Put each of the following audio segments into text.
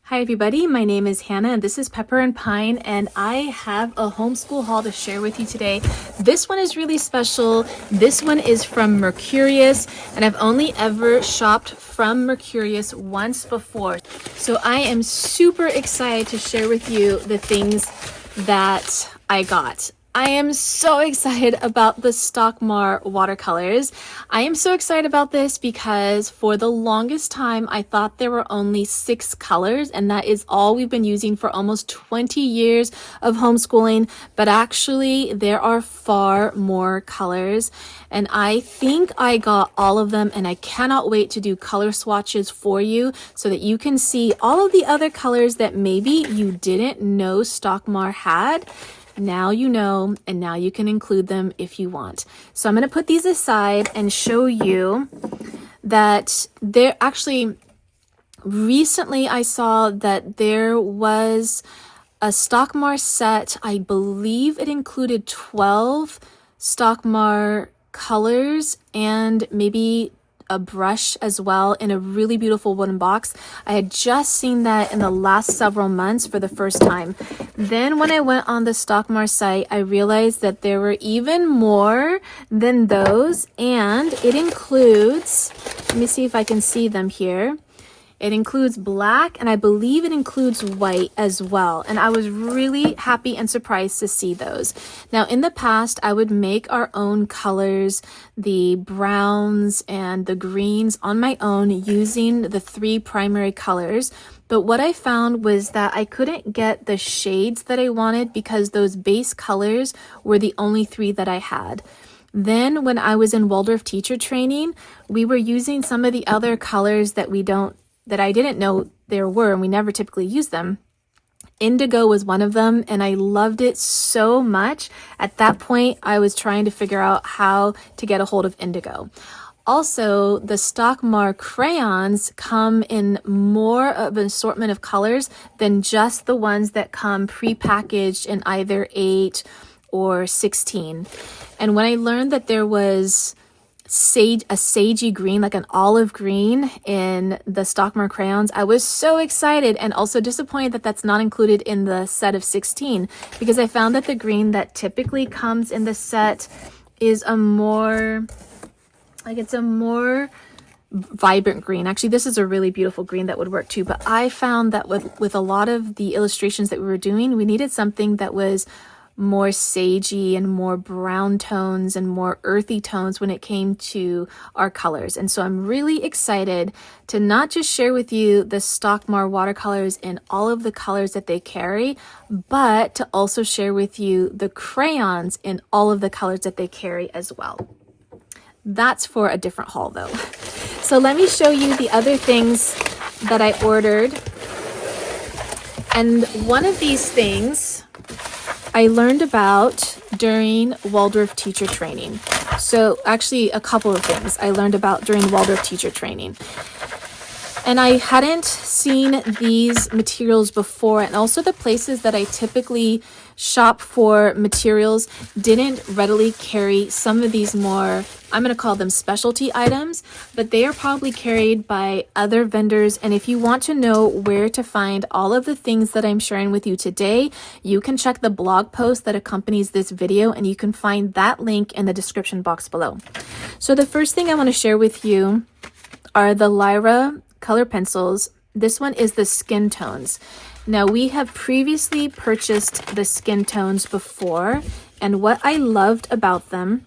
Hi everybody, my name is Hannah and this is Pepper and Pine, and I have a homeschool haul to share with you today. This one is really special. This one is from Mercurius, and I've only ever shopped from Mercurius once before. So I am super excited to share with you the things that I got. I am so excited about the Stockmar watercolors. I am so excited about this because for the longest time, I thought there were only 6 colors, and that is all we've been using for almost 20 years of homeschooling. But actually, there are far more colors, and I think I got all of them, and I cannot wait to do color swatches for you so that you can see all of the other colors that maybe you didn't know Stockmar had. Now you know, and now you can include them if you want. So I'm going to put these aside and show you that there actually recently I saw that there was a Stockmar set. I believe it included 12 Stockmar colors and maybe a brush as well in a really beautiful wooden box. I had just seen that in the last several months for the first time. Then when I went on the Stockmar site, I realized that there were even more than those, and it includes, let me see if I can see them here. It includes black, and I believe it includes white as well. And I was really happy and surprised to see those. Now, in the past, I would make our own colors, the browns and the greens on my own using the 3 primary colors. But what I found was that I couldn't get the shades that I wanted because those base colors were the only 3 that I had. Then when I was in Waldorf teacher training, we were using some of the other colors that I didn't know there were, and we never typically use them. Indigo was one of them, and I loved it so much. At that point, I was trying to figure out how to get a hold of indigo. Also, the Stockmar crayons come in more of an assortment of colors than just the ones that come pre-packaged in either 8 or 16. And when I learned that there was a sagey green, like an olive green in the Stockmar crayons, I was so excited and also disappointed that that's not included in the set of 16, because I found that the green that typically comes in the set is a more vibrant green. Actually, this is a really beautiful green that would work too, but I found that with a lot of the illustrations that we were doing, we needed something that was more sagey and more brown tones and more earthy tones when it came to our colors. And so I'm really excited to not just share with you the Stockmar watercolors in all of the colors that they carry, but to also share with you the crayons in all of the colors that they carry as well. That's for a different haul though. So let me show you the other things that I ordered. And one of these things I learned about during Waldorf teacher training. So actually a couple of things I learned about during Waldorf teacher training. And I hadn't seen these materials before, and also the places that I typically shop for materials didn't readily carry some of these more, I'm going to call them specialty items, but they are probably carried by other vendors. And if you want to know where to find all of the things that I'm sharing with you today, you can check the blog post that accompanies this video, and you can find that link in the description box below. So the first thing I want to share with you are the Lyra color pencils. This one is the skin tones. Now, we have previously purchased the skin tones before, and what I loved about them,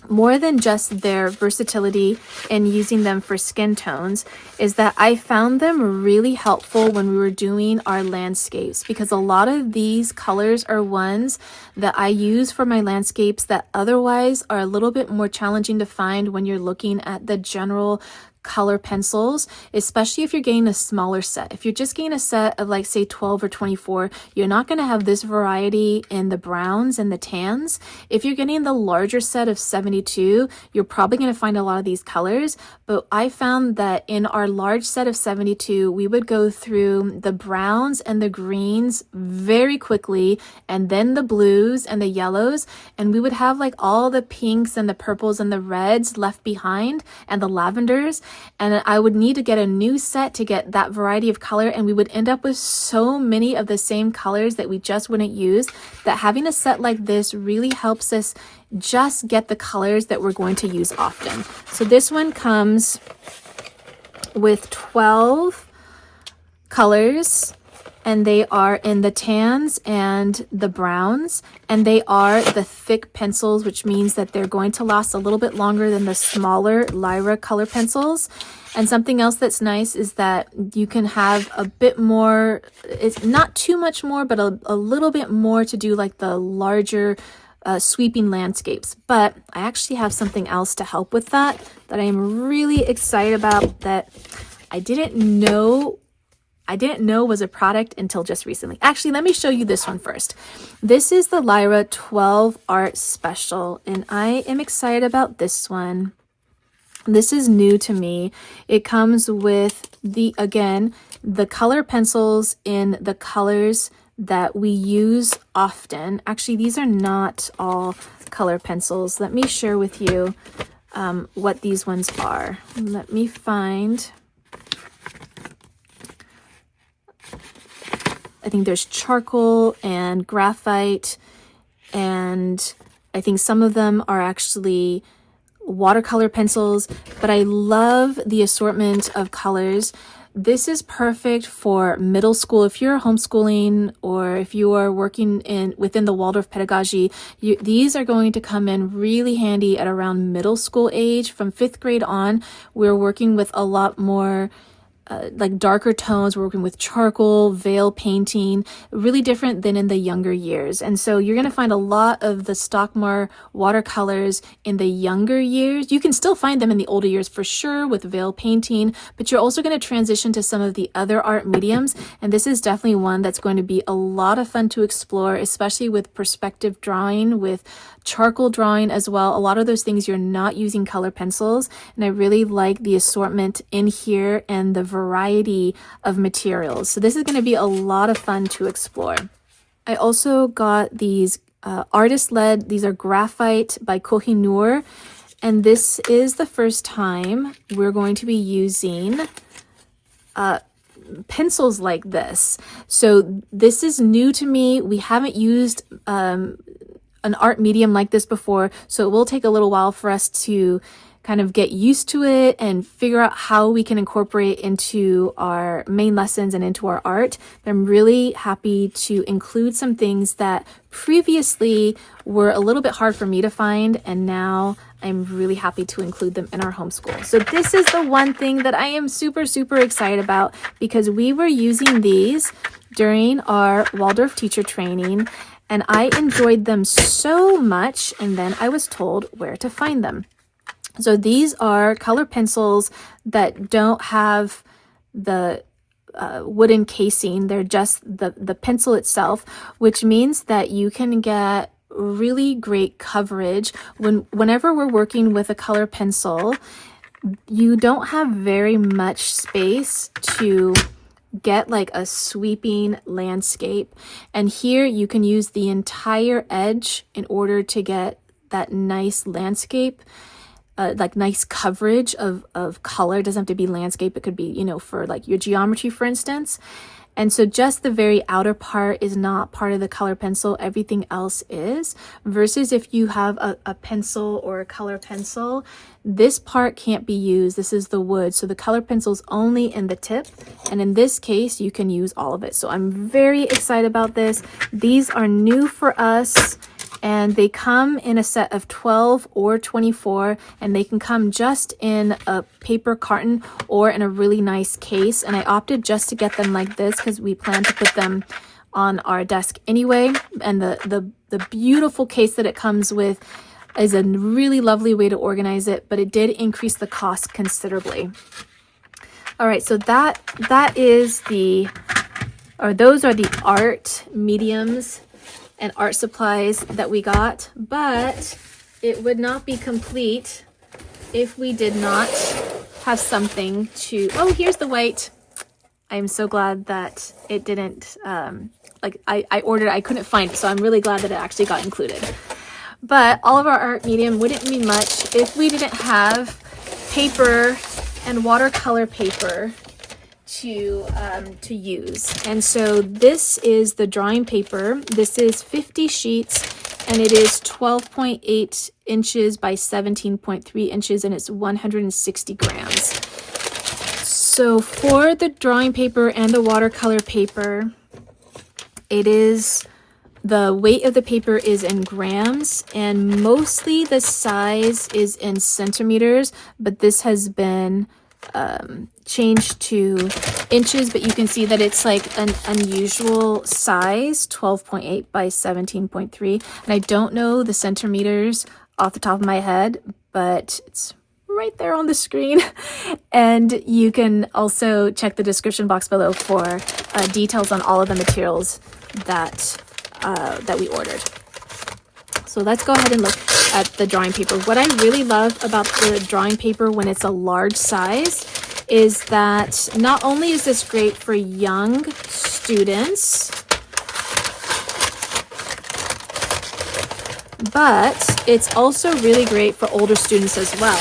more than just their versatility in using them for skin tones, is that I found them really helpful when we were doing our landscapes, because a lot of these colors are ones that I use for my landscapes that otherwise are a little bit more challenging to find when you're looking at the general color pencils, especially if you're getting a smaller set. If you're just getting a set of like say 12 or 24, you're not going to have this variety in the browns and the tans. If you're getting the larger set of 72, you're probably going to find a lot of these colors. But I found that in our large set of 72, we would go through the browns and the greens very quickly, and then the blues and the yellows, and we would have like all the pinks and the purples and the reds left behind and the lavenders. and I would need to get a new set to get that variety of color, and we would end up with so many of the same colors that we just wouldn't use, that having a set like this really helps us just get the colors that we're going to use often. So this one comes with 12 colors, and they are in the tans and the browns, and they are the thick pencils, which means that they're going to last a little bit longer than the smaller Lyra color pencils. And something else that's nice is that you can have a bit more, it's not too much more, but a little bit more to do like the larger sweeping landscapes. But I actually have something else to help with that I am really excited about, that I didn't know was a product until just recently. Actually, let me show you this one first. This is the Lyra 12 Art Special, and I am excited about this one. This is new to me. It comes with the color pencils in the colors that we use often. Actually, these are not all color pencils. Let me share with you what these ones are. Let me find. I think there's charcoal and graphite, and I think some of them are actually watercolor pencils, but I love the assortment of colors. This is perfect for middle school. If you're homeschooling or if you are working within the Waldorf pedagogy, these are going to come in really handy at around middle school age. From 5th grade on, we're working with a lot more like darker tones. We're working with charcoal, veil painting, really different than in the younger years. And so you're going to find a lot of the Stockmar watercolors in the younger years. You can still find them in the older years for sure with veil painting, but you're also going to transition to some of the other art mediums. And this is definitely one that's going to be a lot of fun to explore, especially with perspective drawing, with charcoal drawing as well. A lot of those things you're not using color pencils. And I really like the assortment in here and the variety of materials. So this is going to be a lot of fun to explore. I also got these artist-led, these are graphite by Kohinoor, and this is the first time we're going to be using pencils like this. So this is new to me. We haven't used an art medium like this before, so it will take a little while for us to kind of get used to it and figure out how we can incorporate into our main lessons and into our art. But I'm really happy to include some things that previously were a little bit hard for me to find, and now I'm really happy to include them in our homeschool. So this is the one thing that I am super, super excited about, because we were using these during our Waldorf teacher training, and I enjoyed them so much, and then I was told where to find them. So these are color pencils that don't have the wooden casing. They're just the pencil itself, which means that you can get really great coverage. Whenever we're working with a color pencil, you don't have very much space to get like a sweeping landscape. And here you can use the entire edge in order to get that nice landscape. Like nice coverage of color. It doesn't have to be landscape. It could be, you know, for like your geometry, for instance. And so just the very outer part is not part of the color pencil. Everything else is. Versus if you have a pencil or a color pencil, this part can't be used. This is the wood. So the color pencil's only in the tip. And in this case, you can use all of it. So I'm very excited about this. These are new for us. And they come in a set of 12 or 24, and they can come just in a paper carton or in a really nice case. And I opted just to get them like this because we plan to put them on our desk anyway. And the beautiful case that it comes with is a really lovely way to organize it, but it did increase the cost considerably. All right, so those are the art mediums and art supplies that we got, but it would not be complete if we did not have something to, oh, here's the white. I'm so glad that it didn't, I ordered it, I couldn't find it, so I'm really glad that it actually got included. But all of our art medium wouldn't mean much if we didn't have paper and watercolor paper to use. And so this is the drawing paper. This is 50 sheets, and it is 12.8 inches by 17.3 inches, and it's 160 grams. So for the drawing paper and the watercolor paper, the weight of the paper is in grams, and mostly the size is in centimeters, but this has been changed to inches, but you can see that it's like an unusual size, 12.8 by 17.3. And I don't know the centimeters off the top of my head, but it's right there on the screen. And you can also check the description box below for details on all of the materials that we ordered. So let's go ahead and look at the drawing paper. What I really love about the drawing paper when it's a large size is that not only is this great for young students, but it's also really great for older students as well.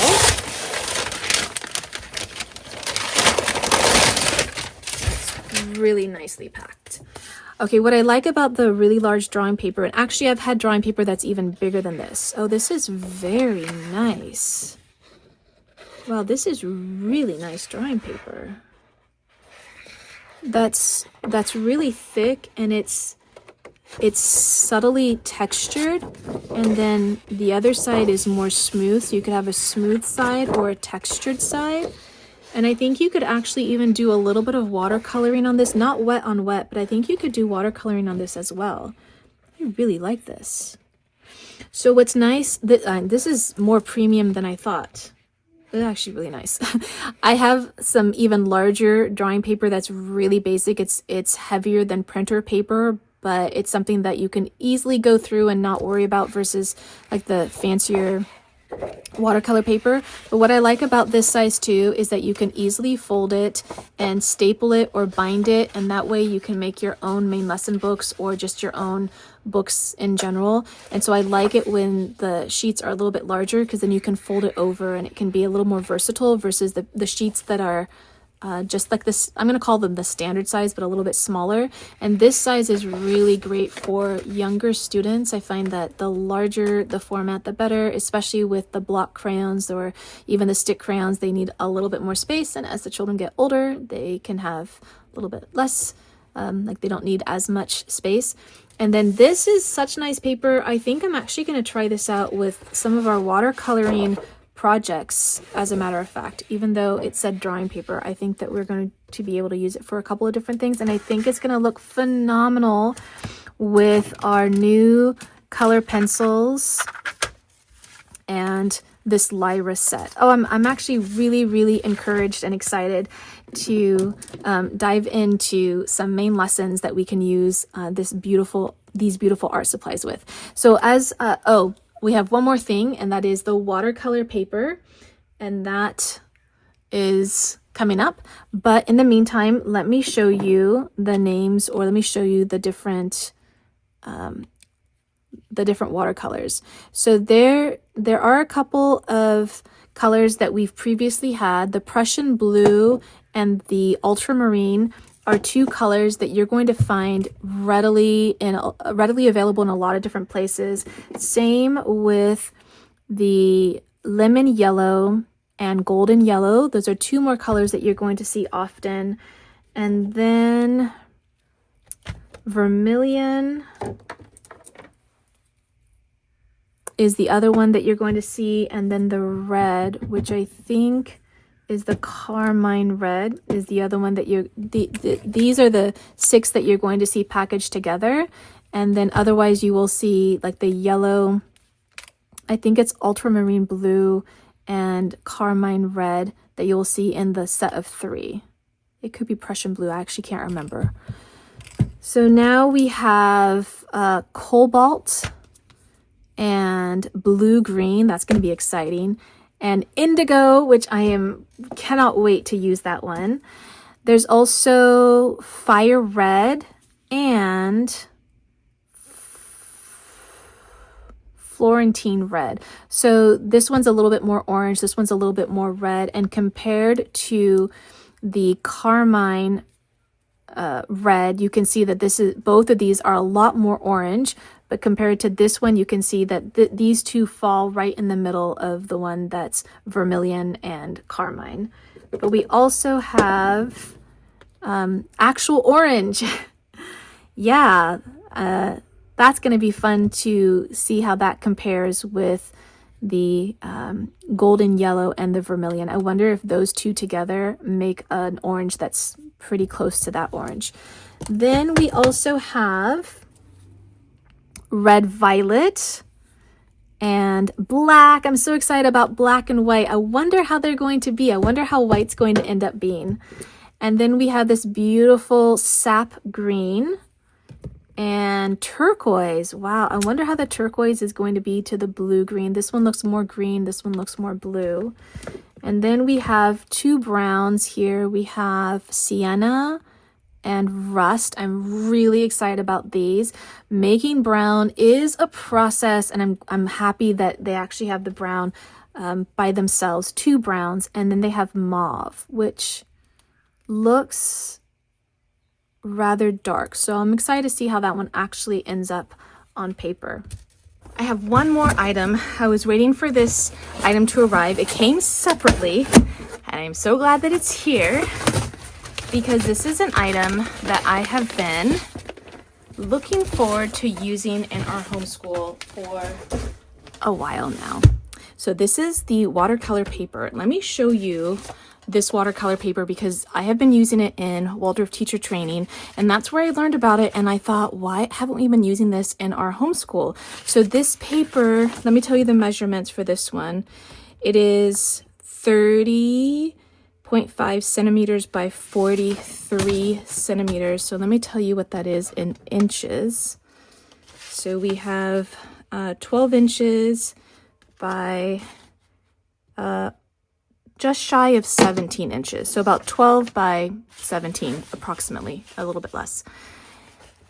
It's really nicely packed. Okay, what I like about the really large drawing paper, and actually I've had drawing paper that's even bigger than this. Oh, this is very nice. Wow, this is really nice drawing paper. That's really thick, and it's subtly textured, and then the other side is more smooth, so you could have a smooth side or a textured side. And I think you could actually even do a little bit of watercoloring on this, not wet on wet, but I think you could do watercoloring on this as well. I really like this. So what's nice, this is more premium than I thought. It's actually really nice. I have some even larger drawing paper that's really basic. It's heavier than printer paper, but it's something that you can easily go through and not worry about versus like the fancier watercolor paper. But what I like about this size too is that you can easily fold it and staple it or bind it, and that way you can make your own main lesson books or just your own books in general. And so I like it when the sheets are a little bit larger, because then you can fold it over and it can be a little more versatile versus the sheets that are just like this. I'm going to call them the standard size, but a little bit smaller. And this size is really great for younger students. I find that the larger the format, the better, especially with the block crayons or even the stick crayons. They need a little bit more space. And as the children get older, they can have a little bit less, like they don't need as much space. And then this is such nice paper. I think I'm actually going to try this out with some of our watercoloring projects, as a matter of fact. Even though it said drawing paper, I think that we're going to be able to use it for a couple of different things, and I think it's going to look phenomenal with our new color pencils and this Lyra set. Oh, I'm actually really encouraged and excited to dive into some main lessons that we can use these beautiful art supplies with. So as we have one more thing, and that is the watercolor paper, and that is coming up. But in the meantime, let me show you the names, or let me show you the different watercolors. So there are a couple of colors that we've previously had. The Prussian blue and the ultramarine are two colors that you're going to find readily available in a lot of different places. Same with the lemon yellow and golden yellow. Those are two more colors that you're going to see often. And then vermilion is the other one that you're going to see. And then the red, which I think is the carmine red, is the other one that these are the 6 that you're going to see packaged together. And then otherwise you will see like the yellow, I think it's ultramarine blue and carmine red that you'll see in the set of 3. It could be Prussian blue, I actually can't remember. So now we have cobalt and blue green. That's going to be exciting. And indigo, which cannot wait to use that one. There's also fire red and Florentine red. So this one's a little bit more orange, this one's a little bit more red, and compared to the carmine red, you can see that both of these are a lot more orange, but compared to this one, you can see that these two fall right in the middle of the one that's vermilion and carmine. But we also have actual orange. Yeah, that's going to be fun to see how that compares with the golden yellow and the vermilion. I wonder if those two together make an orange that's pretty close to that orange. Then we also have red violet and black. I'm so excited about black and white. I wonder how they're going to be. I wonder how white's going to end up being. And then we have this beautiful sap green and turquoise. Wow, I wonder how the turquoise is going to be to the blue green. This one looks more green, this one looks more blue. And then we have two browns here. We have sienna and rust. I'm really excited about these. Making brown is a process, and I'm happy that they actually have the brown by themselves, two browns, and then they have mauve, which looks rather dark. So I'm excited to see how that one actually ends up on paper. I have one more item. I was waiting for this item to arrive. It came separately, and I'm so glad that it's here because this is an item that I have been looking forward to using in our homeschool for a while now. So this is the watercolor paper. Let me show you this watercolor paper because I have been using it in Waldorf teacher training, and that's where I learned about it, and I thought, why haven't we been using this in our homeschool? So this paper, let me tell you the measurements for this one. It is 30.5 centimeters by 43 centimeters. So let me tell you what that is in inches. So we have 12 inches by just shy of 17 inches. So about 12 by 17, approximately, a little bit less.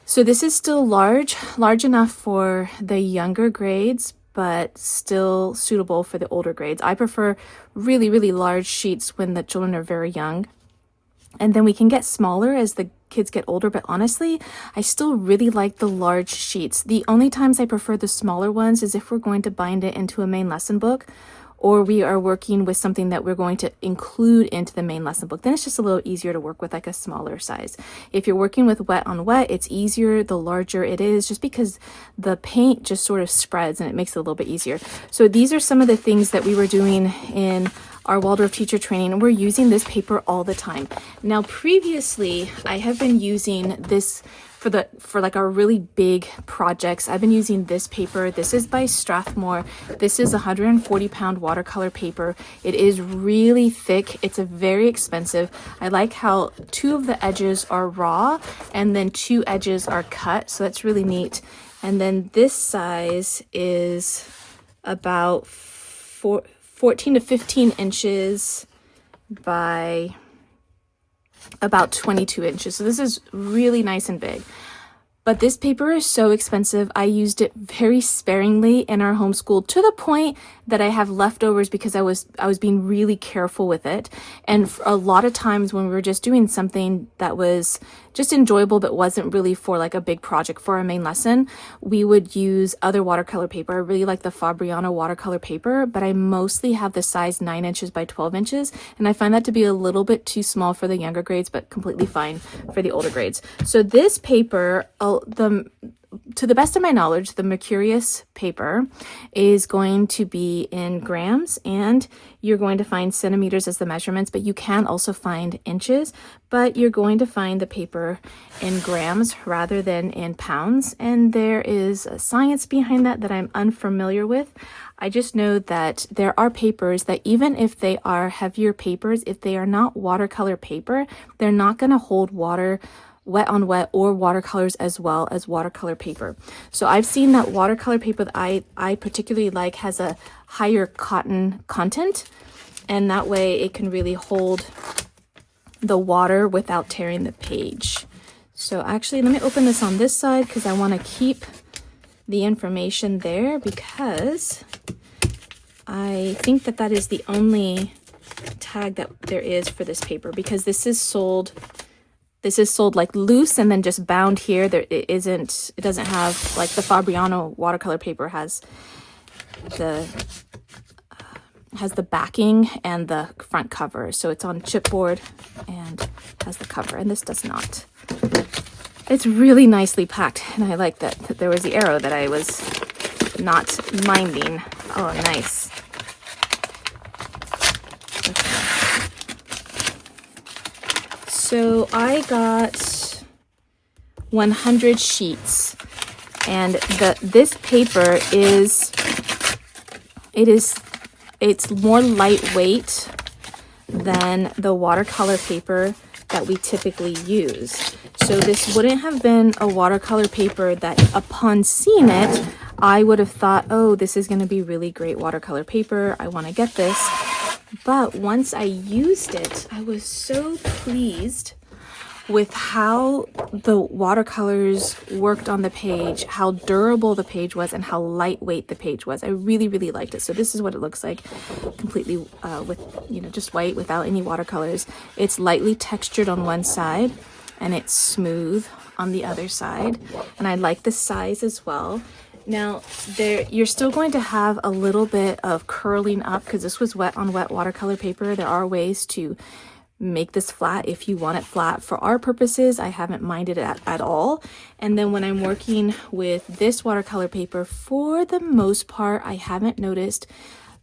So this is still large enough for the younger grades, but still suitable for the older grades. I prefer really, really large sheets when the children are very young. And then we can get smaller as the kids get older, but honestly, I still really like the large sheets. The only times I prefer the smaller ones is if we're going to bind it into a main lesson book, or we are working with something that we're going to include into the main lesson book. Then it's just a little easier to work with, like a smaller size. If you're working with wet on wet, it's easier the larger it is, just because the paint just sort of spreads and it makes it a little bit easier. So these are some of the things that we were doing in our Waldorf teacher training, and we're using this paper all the time. Now, previously, I have been using this for like our really big projects. I've been using this paper. This is by Strathmore. This is 140-pound watercolor paper. It is really thick. It's a very expensive. I like how two of the edges are raw and then two edges are cut. So that's really neat. And then this size is about 14 to 15 inches by about 22 inches. So this is really nice and big. But this paper is so expensive. I used it very sparingly in our homeschool, to the point that I have leftovers because I was being really careful with it. And a lot of times when we were just doing something that was just enjoyable but wasn't really for like a big project for our main lesson, we would use other watercolor paper. I really like the Fabriano watercolor paper, but I mostly have the size 9 inches by 12 inches, and I find that to be a little bit too small for the younger grades, but completely fine for the older grades. So this paper, to the best of my knowledge, the Mercurius paper is going to be in grams, and you're going to find centimeters as the measurements, but you can also find inches, but you're going to find the paper in grams rather than in pounds. And there is a science behind that I'm unfamiliar with. I just know that there are papers that, even if they are heavier papers, if they are not watercolor paper, they're not going to hold water, wet on wet, or watercolors as well as watercolor paper. So I've seen that watercolor paper that I particularly like has a higher cotton content, and that way it can really hold the water without tearing the page. So actually, let me open this on this side because I want to keep the information there because I think that that is the only tag that there is for this paper, because this is sold like loose and then just bound here. It doesn't have, like the Fabriano watercolor paper has the backing and the front cover. So it's on chipboard and has the cover, and this does not. It's really nicely packed, and I like that there was the arrow that I was not minding. Oh, nice. Okay. So I got 100 sheets, and this paper it's more lightweight than the watercolor paper that we typically use. So this wouldn't have been a watercolor paper that upon seeing it, I would have thought, oh, this is going to be really great watercolor paper. I want to get this. But once I used it, I was so pleased with how the watercolors worked on the page, how durable the page was, and how lightweight the page was. I really, really liked it. So this is what it looks like, completely with, just white without any watercolors. It's lightly textured on one side and it's smooth on the other side. And I like the size as well. Now, you're still going to have a little bit of curling up because this was wet on wet watercolor paper. There are ways to make this flat if you want it flat. For our purposes, I haven't minded it at all. And then when I'm working with this watercolor paper, for the most part, I haven't noticed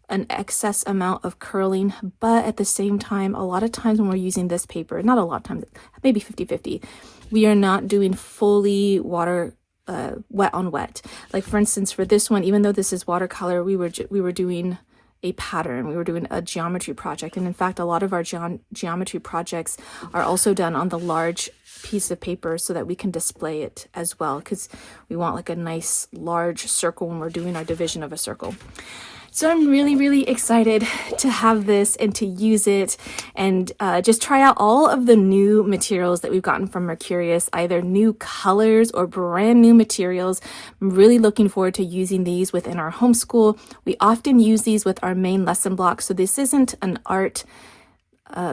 an excess amount of curling, but at the same time, a lot of times when we're using this paper, not a lot of times, maybe 50-50, we are not doing fully wet on wet. Like for instance, for this one, even though this is watercolor, we were doing a pattern, we were doing a geometry project, and in fact a lot of our geometry projects are also done on the large piece of paper so that we can display it as well, because we want like a nice large circle when we're doing our division of a circle. So I'm really, really excited to have this and to use it and just try out all of the new materials that we've gotten from Mercurius, either new colors or brand new materials. I'm really looking forward to using these within our homeschool. We often use these with our main lesson block. So this isn't an art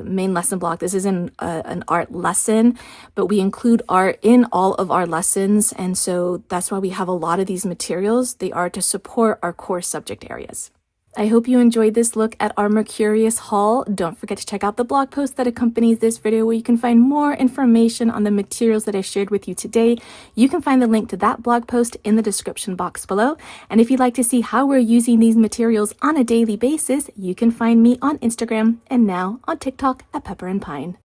main lesson block. This isn't an art lesson, but we include art in all of our lessons. And so that's why we have a lot of these materials. They are to support our core subject areas. I hope you enjoyed this look at our Mercurius haul. Don't forget to check out the blog post that accompanies this video, where you can find more information on the materials that I shared with you today. You can find the link to that blog post in the description box below. And if you'd like to see how we're using these materials on a daily basis, you can find me on Instagram and now on TikTok at Pepper and Pine.